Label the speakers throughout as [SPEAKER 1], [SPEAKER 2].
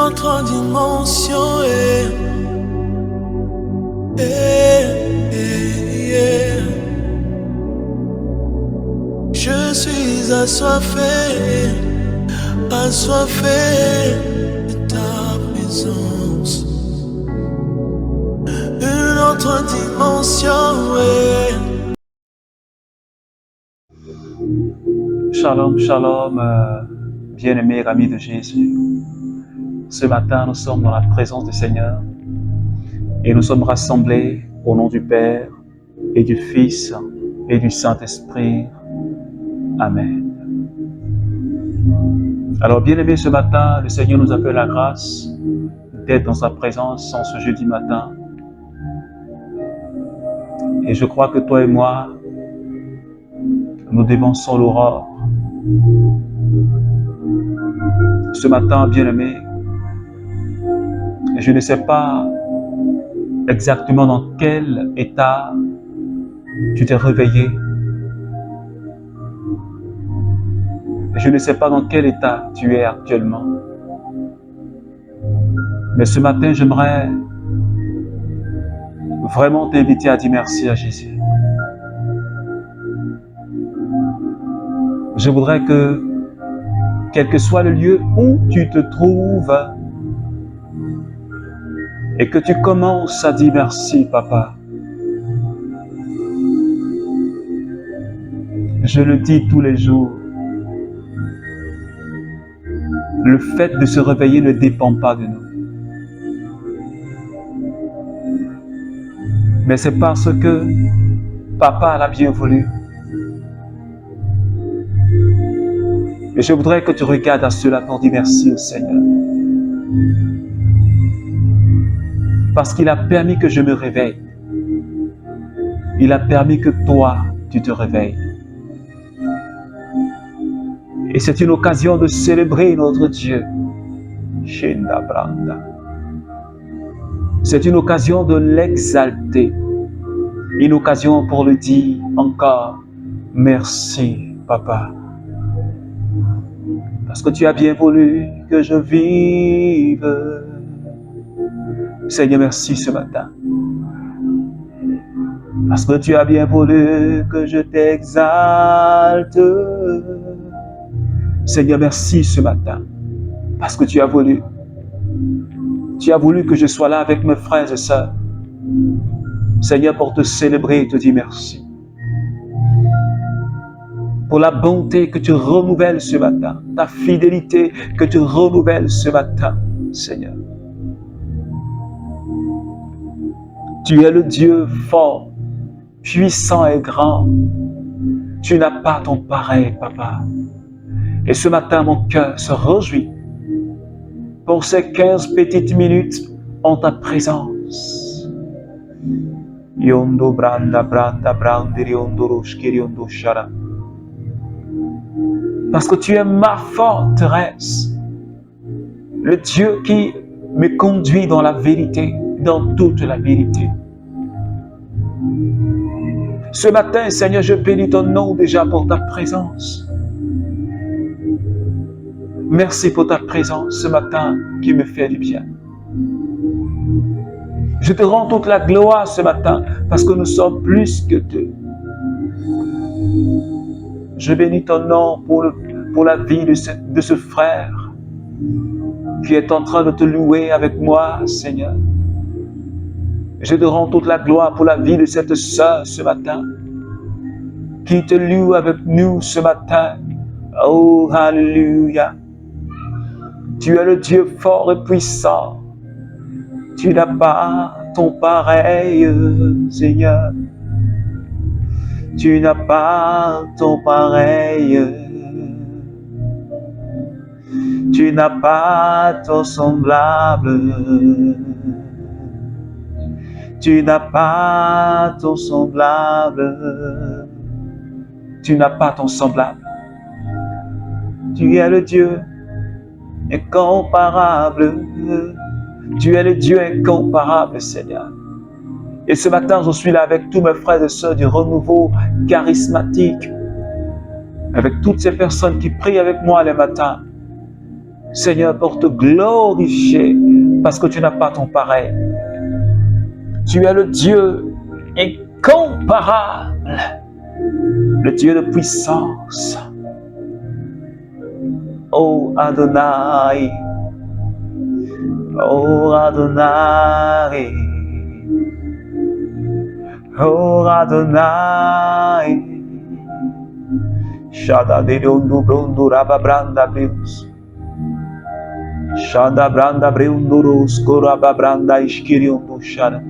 [SPEAKER 1] autre dimension. Je suis assoiffé de ta présence. Une autre dimension.
[SPEAKER 2] Shalom, shalom, bien-aimés amis de Jésus. Ce matin, nous sommes dans la présence du Seigneur et nous sommes rassemblés au nom du Père et du Fils et du Saint-Esprit. Amen. Alors, bien-aimés, ce matin, le Seigneur nous appelle la grâce d'être dans sa présence en ce jeudi matin. Et je crois que toi et moi, nous dévançons l'aurore. Ce matin, bien-aimé, je ne sais pas exactement dans quel état tu t'es réveillé. Je ne sais pas dans quel état tu es actuellement. Mais ce matin, j'aimerais vraiment t'inviter à dire merci à Jésus. Je voudrais que, quel que soit le lieu où tu te trouves, et que tu commences à dire merci, Papa. Je le dis tous les jours. Le fait de se réveiller ne dépend pas de nous. Mais c'est parce que Papa l'a bien voulu. Et je voudrais que tu regardes à cela pour dire merci au Seigneur. Parce qu'il a permis que je me réveille. Il a permis que toi, tu te réveilles. Et c'est une occasion de célébrer notre Dieu. C'est une occasion de l'exalter. Une occasion pour le dire encore, merci, Papa. Parce que tu as bien voulu que je vive. Seigneur, merci ce matin. Parce que tu as bien voulu que je t'exalte. Seigneur, merci ce matin. Parce que tu as voulu. Tu as voulu que je sois là avec mes frères et sœurs. Seigneur, pour te célébrer et te dire merci. Pour la bonté que tu renouvelles ce matin, ta fidélité que tu renouvelles ce matin, Seigneur. Tu es le Dieu fort, puissant et grand. Tu n'as pas ton pareil, Papa. Et ce matin, mon cœur se réjouit pour ces 15 petites minutes en ta présence. Yondo branda branda brandiri ondoroshkiri ondoshara. Parce que tu es ma forteresse, le Dieu qui me conduit dans la vérité, dans toute la vérité. Ce matin, Seigneur, je bénis ton nom déjà pour ta présence. Merci pour ta présence ce matin qui me fait du bien. Je te rends toute la gloire ce matin parce que nous sommes plus que deux. Je bénis ton nom pour la vie de ce frère qui est en train de te louer avec moi, Seigneur. Je te rends toute la gloire pour la vie de cette sœur ce matin qui te loue avec nous ce matin. Oh, Alléluia. Tu es le Dieu fort et puissant. Tu n'as pas ton pareil, Seigneur. Tu n'as pas ton pareil. Tu n'as pas ton semblable. Tu n'as pas ton semblable. Tu n'as pas ton semblable. Tu es le Dieu incomparable. Tu es le Dieu incomparable, Seigneur. Et ce matin, je suis là avec tous mes frères et sœurs du renouveau charismatique, avec toutes ces personnes qui prient avec moi le matin. Seigneur, pour te glorifier, parce que tu n'as pas ton pareil. Tu es le Dieu incomparable, le Dieu de puissance. Oh Adonai, oh Adonai, oh Adonai. Shada de dondu brondo raba branda breus. Shada branda breundurus koraba branda iskiriundu shada.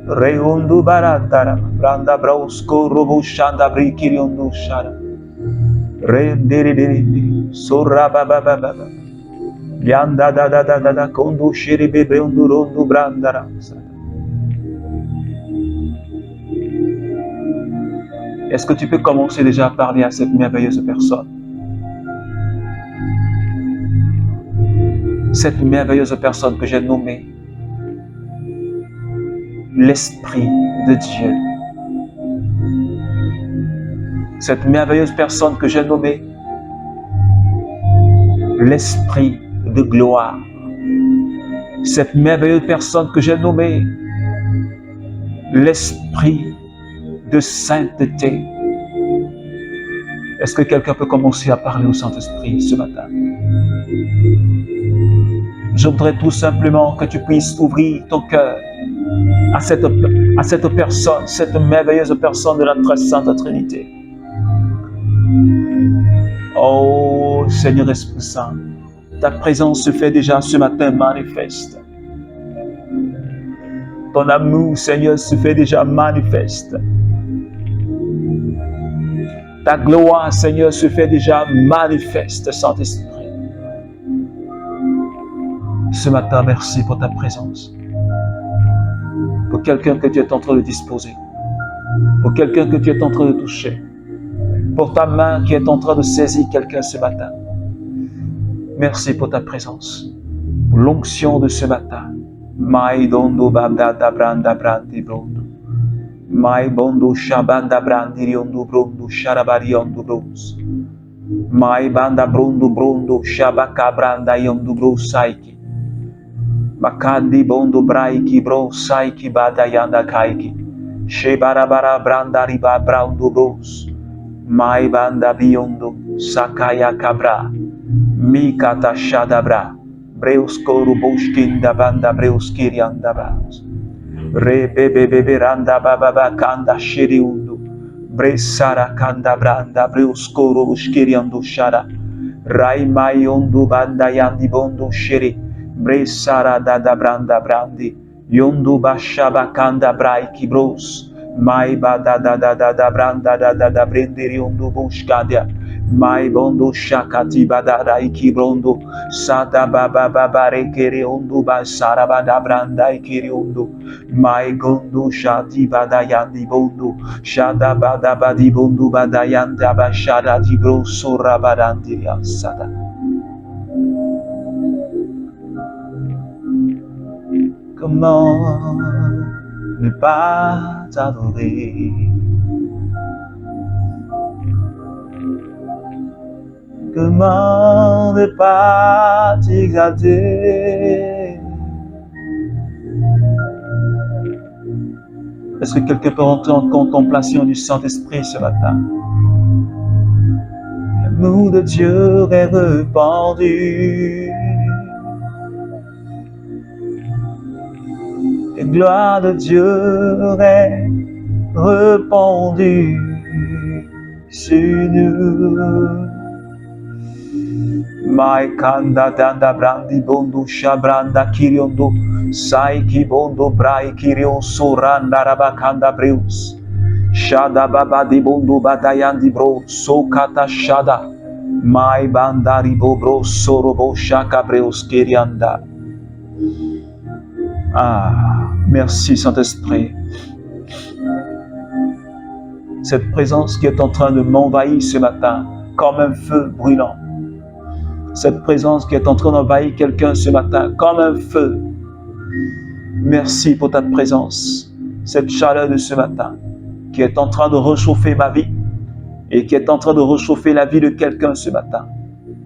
[SPEAKER 2] Reundu baratara branda brausko robo shanda brikiriundu shada. Rendiri soraba baba baba. Yanda da da da da da kondu shiribe breundurondu brandara. Est-ce que tu peux commencer déjà à parler à cette merveilleuse personne? Cette merveilleuse personne que j'ai nommée l'Esprit de Dieu. Cette merveilleuse personne que j'ai nommée l'Esprit de gloire. Cette merveilleuse personne que j'ai nommée l'Esprit de sainteté. Est-ce que quelqu'un peut commencer à parler au Saint-Esprit ce matin? Je voudrais tout simplement que tu puisses ouvrir ton cœur à cette personne, cette merveilleuse personne de la très sainte Trinité. Oh Seigneur Esprit Saint, ta présence se fait déjà ce matin manifeste. Ton amour, Seigneur, se fait déjà manifeste. Ta gloire, Seigneur, se fait déjà manifeste, Saint-Esprit. Ce matin, merci pour ta présence. Pour quelqu'un que tu es en train de disposer. Pour quelqu'un que tu es en train de toucher. Pour ta main qui est en train de saisir quelqu'un ce matin. Merci pour ta présence. Pour l'onction de ce matin. Mai dondo babda branda brandi brondo. Mai bondo shabanda brandi riondo brondo sharabariondo bros. Mai banda brondo shabaka branda yondo bros saiki. Makandi bondo braiki bro saiki badayanda kaiki. Shebarabara branda riba brando bros. Mai banda biondo sakaya kabra. Mikata shadabra. Breus koru boshkinda banda breus kirianda bas. Re bebe randa baba kanda shiriundu. Bresara kanda branda breus koru boshkiriandu shara. Rai maiondu banda yandi bondo shiri. Bresara dada branda brandi. Yondu bashaba kanda braiki bros. Mai bada da branda da brenderi yondu boshkadia. Mai bondo shakati badara ikibrondo sada baba rekere ondo basara bada branda ikiri ondo mai gondo shati badayandi bondo shada bada badi bondo badayanda bashara di bro sora badandi sada. Comment ne pas t'adorer? Comment ne pas t'exalter? Est-ce que quelqu'un peut rentrer en contemplation du Saint-Esprit ce matin? L'amour de Dieu est répandu. La gloire de Dieu est répandue sur nous. Mai kanda danda brandi bondo shabranda kiriondo saiki bondo brai kirio soranda rabakanda breus shada baba di bondo badayandi bro sokata shada mai bandari bobro sorobo shaka breus kirianda. Ah, merci Saint-Esprit. Cette présence qui est en train de m'envahir ce matin comme un feu brûlant. Cette présence qui est en train d'envahir quelqu'un ce matin comme un feu. Merci pour ta présence, cette chaleur de ce matin qui est en train de réchauffer ma vie et qui est en train de réchauffer la vie de quelqu'un ce matin.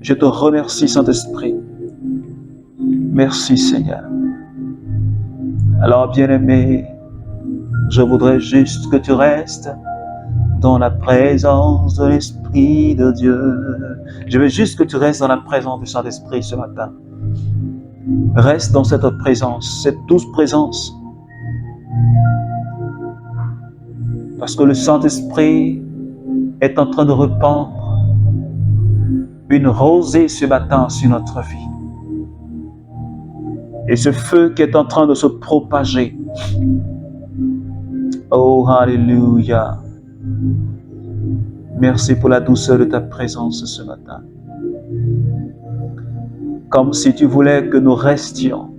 [SPEAKER 2] Je te remercie, Saint-Esprit. Merci, Seigneur. Alors, bien-aimé, je voudrais juste que tu restes dans la présence de l'Esprit de Dieu. Je veux juste que tu restes dans la présence du Saint-Esprit ce matin. Reste dans cette présence, cette douce présence. Parce que le Saint-Esprit est en train de répandre une rosée ce matin sur notre vie. Et ce feu qui est en train de se propager. Oh, Alléluia. Merci pour la douceur de ta présence ce matin. Comme si tu voulais que nous restions.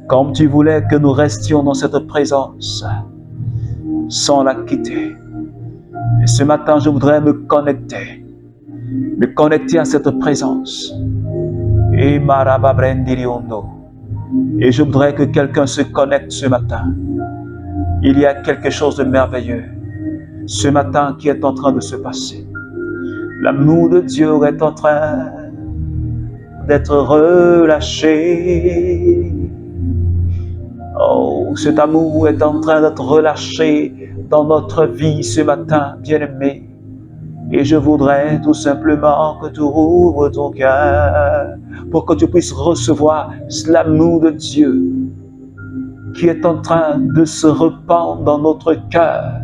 [SPEAKER 2] Comme tu voulais que nous restions dans cette présence sans la quitter. Et ce matin, je voudrais me connecter à cette présence. Et je voudrais que quelqu'un se connecte ce matin. Il y a quelque chose de merveilleux ce matin qui est en train de se passer. L'amour de Dieu est en train d'être relâché. Oh, cet amour est en train d'être relâché dans notre vie ce matin, bien-aimé. Et je voudrais tout simplement que tu ouvres ton cœur pour que tu puisses recevoir l'amour de Dieu qui est en train de se répandre dans notre cœur.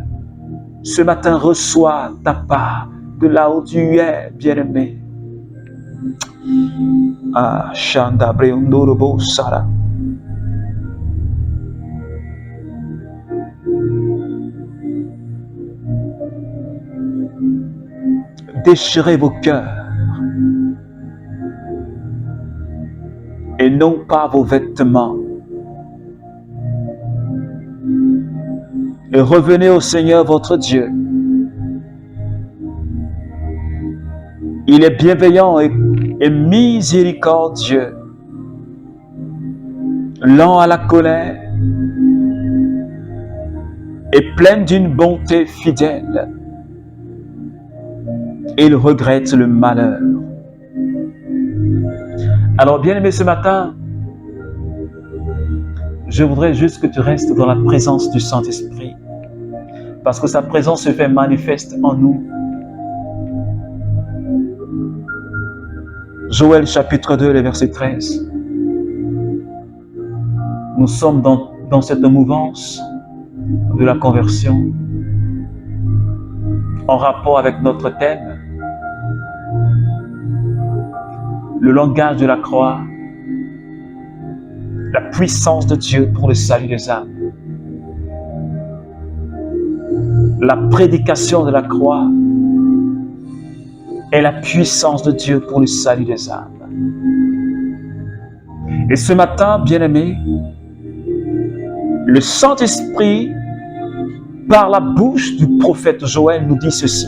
[SPEAKER 2] Ce matin, reçois ta part de là où tu es, bien-aimé. Ah, Shanda Breondorobo Sara. Déchirez vos cœurs et non pas vos vêtements. Et revenez au Seigneur votre Dieu. Il est bienveillant et miséricordieux, lent à la colère et plein d'une bonté fidèle. Il regrette le malheur. Alors, bien-aimé, ce matin, je voudrais juste que tu restes dans la présence du Saint-Esprit, parce que sa présence se fait manifeste en nous. Joël chapitre 2, le verset 13. Nous sommes dans cette mouvance de la conversion, en rapport avec notre thème, le langage de la croix, la puissance de Dieu pour le salut des âmes. La prédication de la croix est la puissance de Dieu pour le salut des âmes. Et ce matin, bien-aimés, le Saint-Esprit, par la bouche du prophète Joël, nous dit ceci.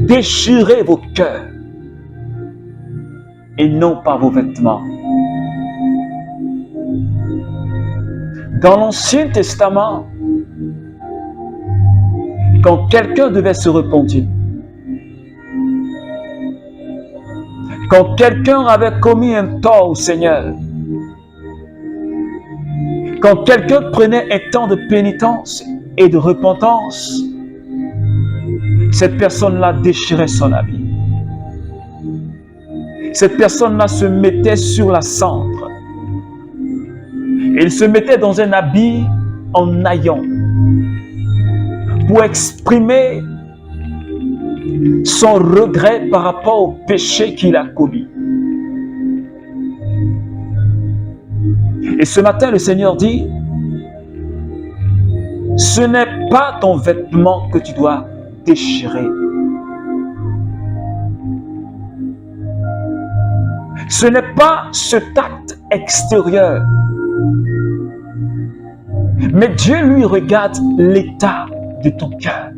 [SPEAKER 2] Déchirez vos cœurs et non pas vos vêtements. Dans l'Ancien Testament, quand quelqu'un devait se repentir, quand quelqu'un avait commis un tort au Seigneur, quand quelqu'un prenait un temps de pénitence et de repentance, cette personne-là déchirait son habit. Cette personne-là se mettait sur la cendre. Il se mettait dans un habit en haillons pour exprimer son regret par rapport au péché qu'il a commis. Et ce matin, le Seigneur dit, ce n'est pas ton vêtement que tu dois déchirer. Ce n'est pas cet acte extérieur. Mais Dieu, lui, regarde l'état de ton cœur.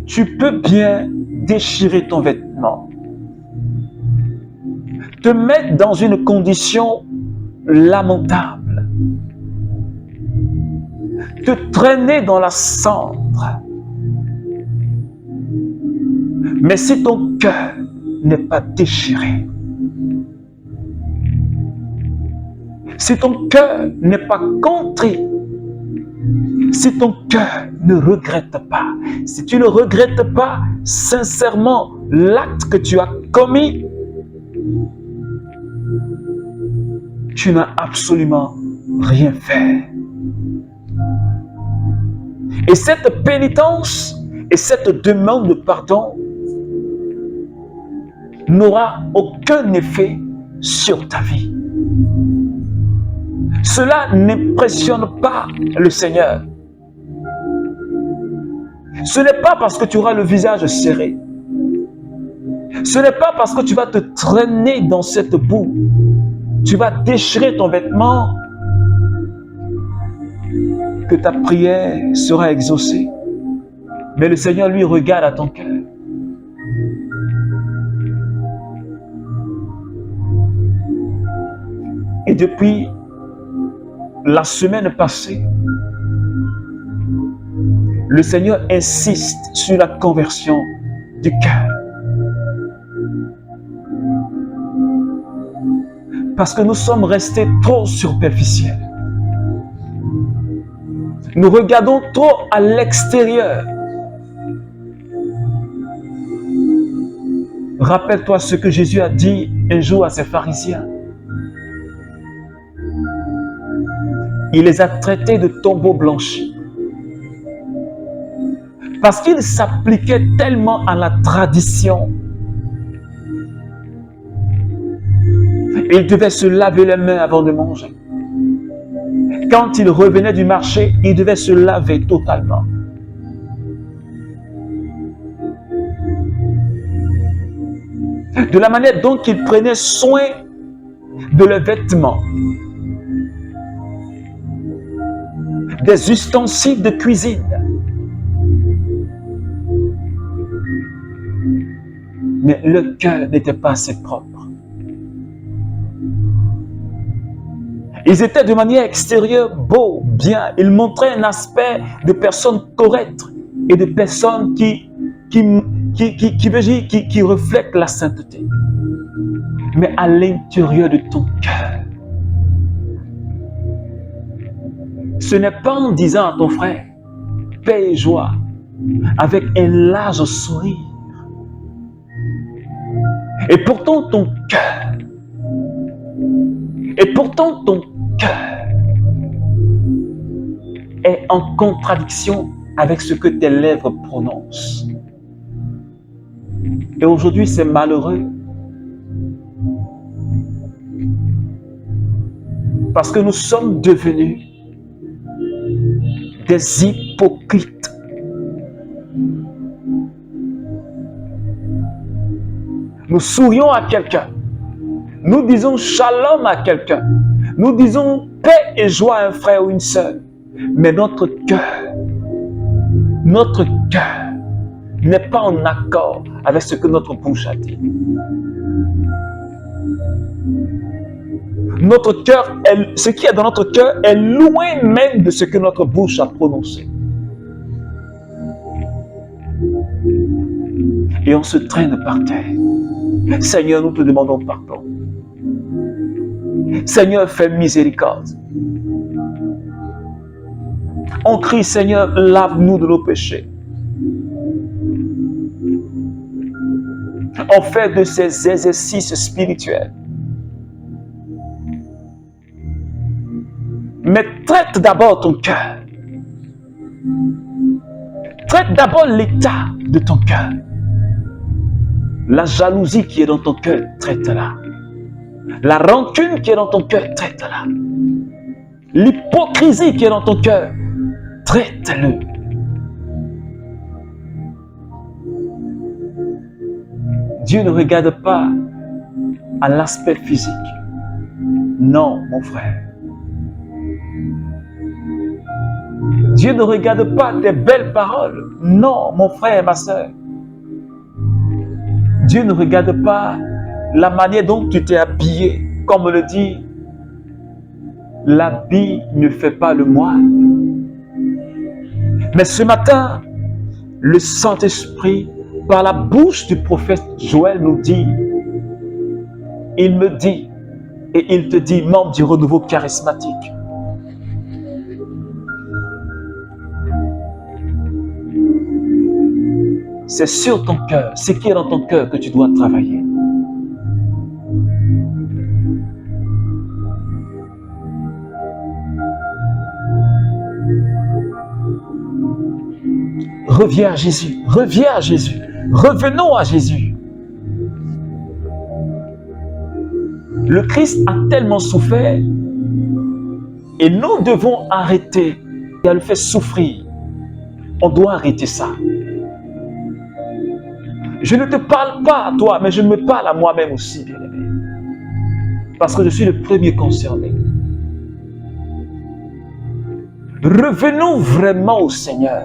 [SPEAKER 2] Tu peux bien déchirer ton vêtement, te mettre dans une condition lamentable, te traîner dans la cendre, Mais si ton cœur n'est pas déchiré, si ton cœur n'est pas contrit, si ton cœur ne regrette pas, si tu ne regrettes pas sincèrement l'acte que tu as commis, tu n'as absolument rien fait. Et cette pénitence et cette demande de pardon n'aura aucun effet sur ta vie. Cela n'impressionne pas le Seigneur. Ce n'est pas parce que tu auras le visage serré. Ce n'est pas parce que tu vas te traîner dans cette boue. Tu vas déchirer ton vêtement que ta prière sera exaucée. Mais le Seigneur, lui, regarde à ton cœur. Et depuis la semaine passée, le Seigneur insiste sur la conversion du cœur. Parce que nous sommes restés trop superficiels. Nous regardons trop à l'extérieur. Rappelle-toi ce que Jésus a dit un jour à ses pharisiens. Il les a traités de tombeaux blanchis. Parce qu'ils s'appliquaient tellement à la tradition. Ils devaient se laver les mains avant de manger. Quand ils revenaient du marché, ils devaient se laver totalement. De la manière dont ils prenaient soin de leurs vêtements, des ustensiles de cuisine. Mais le cœur n'était pas assez propre. Ils étaient de manière extérieure beaux, bien. Ils montraient un aspect de personnes correctes et de personnes qui reflètent la sainteté. Mais à l'intérieur de ton cœur, ce n'est pas en disant à ton frère, paix et joie, avec un large sourire. Et pourtant ton cœur, est en contradiction avec ce que tes lèvres prononcent. Et aujourd'hui, c'est malheureux. Parce que nous sommes devenus des hypocrites. Nous sourions à quelqu'un. Nous disons shalom à quelqu'un. Nous disons paix et joie à un frère ou une sœur. Mais notre cœur n'est pas en accord avec ce que notre bouche a dit. Notre cœur, ce qui est dans notre cœur est loin même de ce que notre bouche a prononcé. Et on se traîne par terre. Seigneur, nous te demandons pardon. Seigneur, fais miséricorde. On crie, Seigneur, lave-nous de nos péchés. On fait de ces exercices spirituels. Mais traite d'abord ton cœur. Traite d'abord l'état de ton cœur. La jalousie qui est dans ton cœur, traite-la. La rancune qui est dans ton cœur, traite-la. L'hypocrisie qui est dans ton cœur, traite-le. Dieu ne regarde pas à l'aspect physique. Non, mon frère. Dieu ne regarde pas tes belles paroles. Non, mon frère et ma soeur. Dieu ne regarde pas la manière dont tu t'es habillé. Comme on le dit, l'habit ne fait pas le moine. Mais ce matin, le Saint-Esprit par la bouche du prophète Joël nous dit, il me dit, et il te dit, membre du renouveau charismatique, c'est sur ton cœur, c'est qui est dans ton cœur que tu dois travailler. Reviens à Jésus, reviens à Jésus, revenons à Jésus. Le Christ a tellement souffert et nous devons arrêter. Il a le fait souffrir. On doit arrêter ça. Je ne te parle pas à toi, mais je me parle à moi-même aussi, bien-aimé. Parce que je suis le premier concerné. Revenons vraiment au Seigneur.